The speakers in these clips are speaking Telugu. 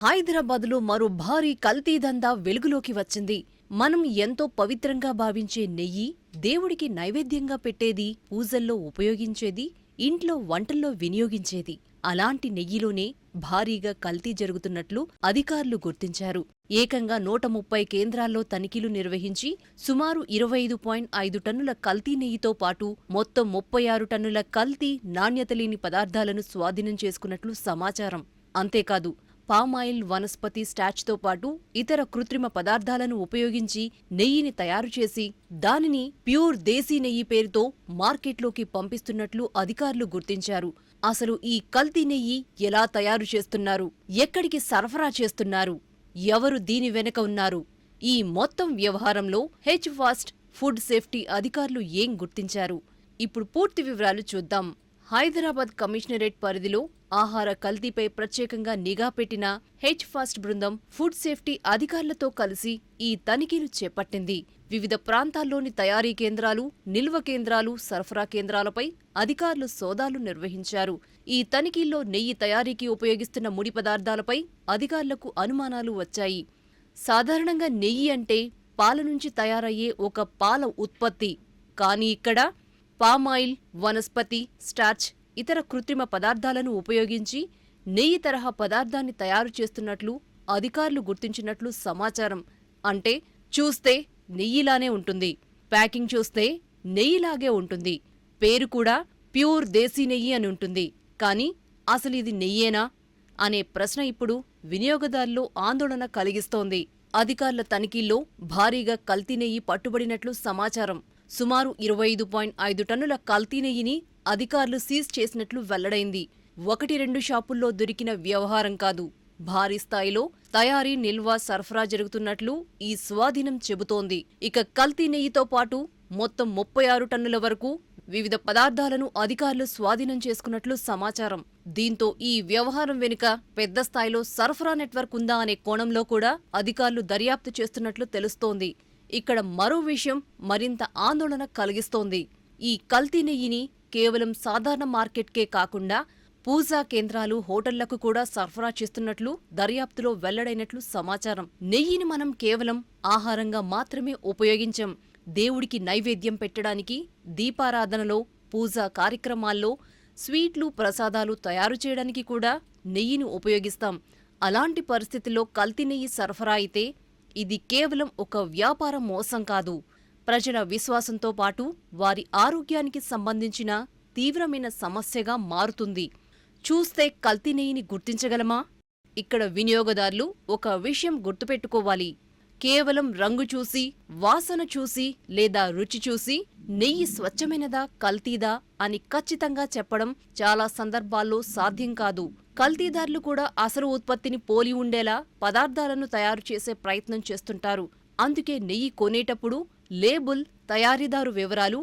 హైదరాబాద్లో మరో భారీ కల్తీ దందా వెలుగులోకి వచ్చింది. మనం ఎంతో పవిత్రంగా భావించే నెయ్యి, దేవుడికి నైవేద్యంగా పెట్టేది, పూజల్లో ఉపయోగించేది, ఇంట్లో వంటల్లో వినియోగించేది. అలాంటి నెయ్యిలోనే భారీగా కల్తీ జరుగుతున్నట్లు అధికారులు గుర్తించారు. ఏకంగా 130 కేంద్రాల్లో తనిఖీలు నిర్వహించి సుమారు 25.5 టన్నుల కల్తీ నెయ్యితో పాటు మొత్తం 36 టన్నుల కల్తీ, నాణ్యతలేని పదార్థాలను స్వాధీనం చేసుకున్నట్లు సమాచారం. అంతేకాదు, పామాయిల్, వనస్పతి స్టార్చ్తో పాటు ఇతర కృత్రిమ పదార్థాలను ఉపయోగించి నెయ్యిని తయారుచేసి దానిని ప్యూర్ దేశీ నెయ్యి పేరుతో మార్కెట్లోకి పంపిస్తున్నట్లు అధికారులు గుర్తించారు. అసలు ఈ కల్తీ నెయ్యి ఎలా తయారు చేస్తున్నారు, ఎక్కడికి సరఫరా చేస్తున్నారు, ఎవరు దీని వెనక ఉన్నారు, ఈ మొత్తం వ్యవహారంలో హెచ్-ఫాస్ట్ ఫుడ్ సేఫ్టీ అధికారులు ఏం గుర్తించారు? ఇప్పుడు పూర్తి వివరాలు చూద్దాం. హైదరాబాద్ కమిషనరేట్ పరిధిలో ఆహార కల్తీపై ప్రత్యేకంగా నిఘా పెట్టిన హెచ్-ఫాస్ట్ బృందం ఫుడ్ సేఫ్టీ అధికారులతో కలిసి ఈ తనిఖీలు చేపట్టింది. వివిధ ప్రాంతాల్లోని తయారీ కేంద్రాలు, నిల్వ కేంద్రాలు, సరఫరా కేంద్రాలపై అధికారులు సోదాలు నిర్వహించారు. ఈ తనిఖీల్లో నెయ్యి తయారీకి ఉపయోగిస్తున్న ముడి పదార్థాలపై అధికారులకు అనుమానాలు వచ్చాయి. సాధారణంగా నెయ్యి అంటే పాల నుంచి తయారయ్యే ఒక పాల ఉత్పత్తి. కానీ ఇక్కడ పామాయిల్, వనస్పతి స్టార్చ్, ఇతర కృత్రిమ పదార్థాలను ఉపయోగించి నెయ్యి తరహా పదార్థాన్ని తయారు చేస్తున్నట్లు అధికారులు గుర్తించినట్లు సమాచారం. అంటే చూస్తే నెయ్యిలానే ఉంటుంది, ప్యాకింగ్ చూస్తే నెయ్యిలాగే ఉంటుంది, పేరు కూడా ప్యూర్ దేశీ నెయ్యి అని ఉంటుంది. కానీ అసలిది నెయ్యేనా అనే ప్రశ్న ఇప్పుడు వినియోగదారుల్లో ఆందోళన కలిగిస్తోంది. అధికారుల తనిఖీల్లో భారీగా కల్తీ నెయ్యి పట్టుబడినట్లు సమాచారం. సుమారు 25.5 టన్నుల కల్తీ నెయ్యిని అధికారులు సీజ్ చేసినట్లు వెల్లడైంది. 1-2 షాపుల్లో దొరికిన వ్యవహారం కాదు, భారీ స్థాయిలో తయారీ, నిల్వ, సరఫరా జరుగుతున్నట్లు ఈ స్వాధీనం చెబుతోంది. ఇక కల్తీ నెయ్యితో పాటు మొత్తం 36 టన్నుల వరకు వివిధ పదార్థాలను అధికారులు స్వాధీనం చేసుకున్నట్లు సమాచారం. దీంతో ఈ వ్యవహారం వెనుక పెద్ద స్థాయిలో సరఫరా నెట్వర్క్ ఉందా అనే కోణంలో కూడా అధికారులు దర్యాప్తు చేస్తున్నట్లు తెలుస్తోంది. ఇక్కడ మరో విషయం మరింత ఆందోళన కలిగిస్తోంది. ఈ కల్తీ నెయ్యిని కేవలం సాధారణ మార్కెట్కే కాకుండా పూజా కేంద్రాలు, హోటళ్లకు కూడా సరఫరా చేస్తున్నట్లు దర్యాప్తులో వెల్లడైనట్లు సమాచారం. నెయ్యిని మనం కేవలం ఆహారంగా మాత్రమే ఉపయోగించం. దేవుడికి నైవేద్యం పెట్టడానికి, దీపారాధనలో, పూజా కార్యక్రమాల్లో, స్వీట్లు, ప్రసాదాలు తయారు చేయడానికి కూడా నెయ్యిని ఉపయోగిస్తాం. అలాంటి పరిస్థితుల్లో కల్తీ నెయ్యి సరఫరా అయితే ఇది కేవలం ఒక వ్యాపార మోసం కాదు, ప్రజల విశ్వాసంతో పాటు వారి ఆరోగ్యానికి సంబంధించిన తీవ్రమైన సమస్యగా మారుతుంది. చూస్తే కల్తీ నెయ్యిని గుర్తించగలమా? ఇక్కడ వినియోగదారులు ఒక విషయం గుర్తుపెట్టుకోవాలి. కేవలం రంగు చూసి, వాసన చూసి లేదా రుచి చూసి నెయ్యి స్వచ్ఛమైనదా, కల్తీదా అని ఖచ్చితంగా చెప్పడం చాలా సందర్భాల్లో సాధ్యం కాదు. కల్తీదారులు కూడా అసలు ఉత్పత్తిని పోలి ఉండేలా పదార్థాలను తయారు చేసే ప్రయత్నం చేస్తుంటారు. అందుకే నెయ్యి కొనేటప్పుడు లేబుల్, తయారీదారు వివరాలు,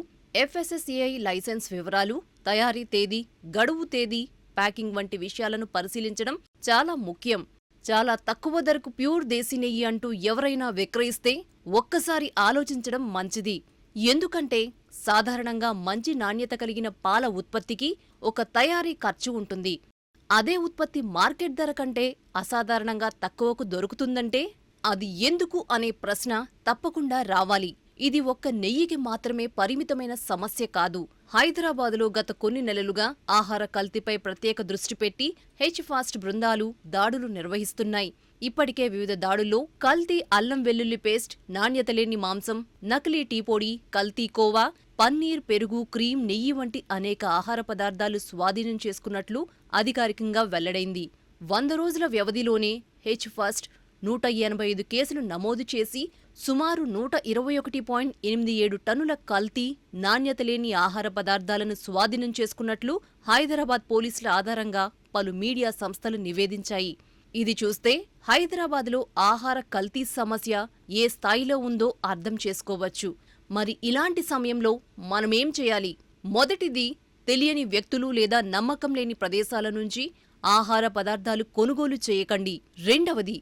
FSSAI లైసెన్స్ వివరాలు, తయారీ తేదీ, గడువు తేదీ, ప్యాకింగ్ వంటి విషయాలను పరిశీలించడం చాలా ముఖ్యం. చాలా తక్కువ ధరకు ప్యూర్ దేశీ నెయ్యి అంటూ ఎవరైనా విక్రయిస్తే ఒక్కసారి ఆలోచించడం మంచిది. ఎందుకంటే సాధారణంగా మంచి నాణ్యత కలిగిన పాల ఉత్పత్తికి ఒక తయారీ ఖర్చు ఉంటుంది. అదే ఉత్పత్తి మార్కెట్ ధర కంటే అసాధారణంగా తక్కువకు దొరుకుతుందంటే అది ఎందుకు అనే ప్రశ్న తప్పకుండా రావాలి. ఇది ఒక్క నెయ్యికి మాత్రమే పరిమితమైన సమస్య కాదు. హైదరాబాదులో గత కొన్ని నెలలుగా ఆహార కల్తీపై ప్రత్యేక దృష్టి పెట్టి హెచ్-ఫాస్ట్ బృందాలు దాడులు నిర్వహిస్తున్నాయి. ఇప్పటికే వివిధ దాడుల్లో కల్తీ అల్లం వెల్లుల్లి పేస్ట్, నాణ్యతలేని మాంసం, నకిలీ టీ పొడి, కల్తీ కోవా, పన్నీర్, పెరుగు, క్రీం, నెయ్యి వంటి అనేక ఆహార పదార్థాలు స్వాధీనం చేసుకున్నట్లు అధికారికంగా వెల్లడైంది. 100 రోజుల వ్యవధిలోనే హెచ్-ఫాస్ట్ 185 కేసులు నమోదు చేసి సుమారు 121.87 టన్నుల కల్తీ, నాణ్యతలేని ఆహార పదార్థాలను స్వాధీనం చేసుకున్నట్లు హైదరాబాద్ పోలీసుల ఆధారంగా పలు మీడియా సంస్థలు నివేదించాయి. ఇది చూస్తే హైదరాబాద్లో ఆహార కల్తీ సమస్య ఏ స్థాయిలో ఉందో అర్థం చేసుకోవచ్చు. మరి ఇలాంటి సమయంలో మనమేం చేయాలి? మొదటిది, తెలియని వ్యక్తులు లేదా నమ్మకం లేని ప్రదేశాల నుంచి ఆహార పదార్థాలు కొనుగోలు చేయకండి. రెండవది,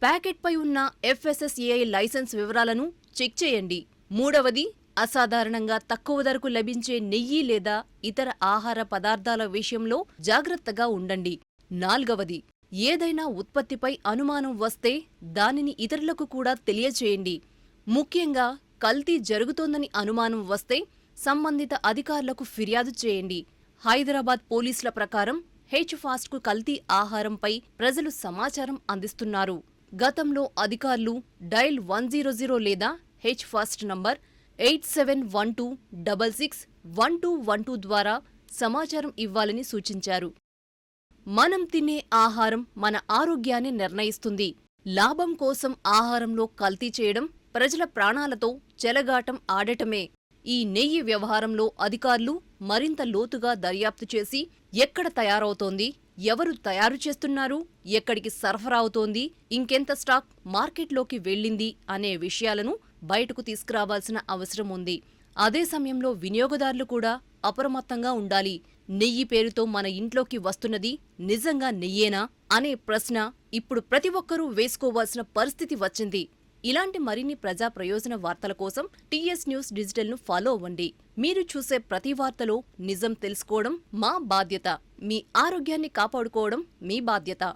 ప్యాకెట్పై ఉన్న FSSAI లైసెన్స్ వివరాలను చెక్ చేయండి. మూడవది, అసాధారణంగా తక్కువ ధరకు లభించే నెయ్యి లేదా ఇతర ఆహార పదార్థాల విషయంలో జాగ్రత్తగా ఉండండి. నాల్గవది, ఏదైనా ఉత్పత్తిపై అనుమానం వస్తే దానిని ఇతరులకు కూడా తెలియచేయండి. ముఖ్యంగా కల్తీ జరుగుతోందని అనుమానం వస్తే సంబంధిత అధికారులకు ఫిర్యాదు చేయండి. హైదరాబాద్ పోలీసుల ప్రకారం హెచ్-ఫాస్ట్కు కల్తీ ఆహారంపై ప్రజలు సమాచారం అందిస్తున్నారు. గతంలో అధికారులు డయల్ 100 లేదా హెచ్-ఫాస్ట్ నంబర్ 8712661212 ద్వారా సమాచారం ఇవ్వాలని సూచించారు. మనం తినే ఆహారం మన ఆరోగ్యాన్ని నిర్ణయిస్తుంది. లాభం కోసం ఆహారంలో కల్తీ చేయడం ప్రజల ప్రాణాలతో చెలగాటం ఆడటమే. ఈ నెయ్యి వ్యవహారంలో అధికారులు మరింత లోతుగా దర్యాప్తు చేసి ఎక్కడ తయారవుతోంది, ఎవరు తయారు చేస్తున్నారు, ఎక్కడికి సరఫరా అవుతోంది, ఇంకెంత స్టాక్ మార్కెట్లోకి వెళ్ళింది అనే విషయాలను బయటకు తీసుకురావాల్సిన అవసరం ఉంది. అదే సమయంలో వినియోగదారులు కూడా అప్రమత్తంగా ఉండాలి. నెయ్యి పేరుతో మన ఇంట్లోకి వస్తున్నది నిజంగా నెయ్యేనా అనే ప్రశ్న ఇప్పుడు ప్రతి ఒక్కరూ వేసుకోవాల్సిన పరిస్థితి వచ్చింది. ఇలాంటి మరిన్ని ప్రజా ప్రయోజన వార్తల కోసం టీఎస్ న్యూస్ డిజిటల్ను ఫాలో అవ్వండి. మీరు చూసే ప్రతి వార్తలో నిజం తెలుసుకోవడం మా బాధ్యత. మీ ఆరోగ్యాన్ని కాపాడుకోవడం మీ బాధ్యత.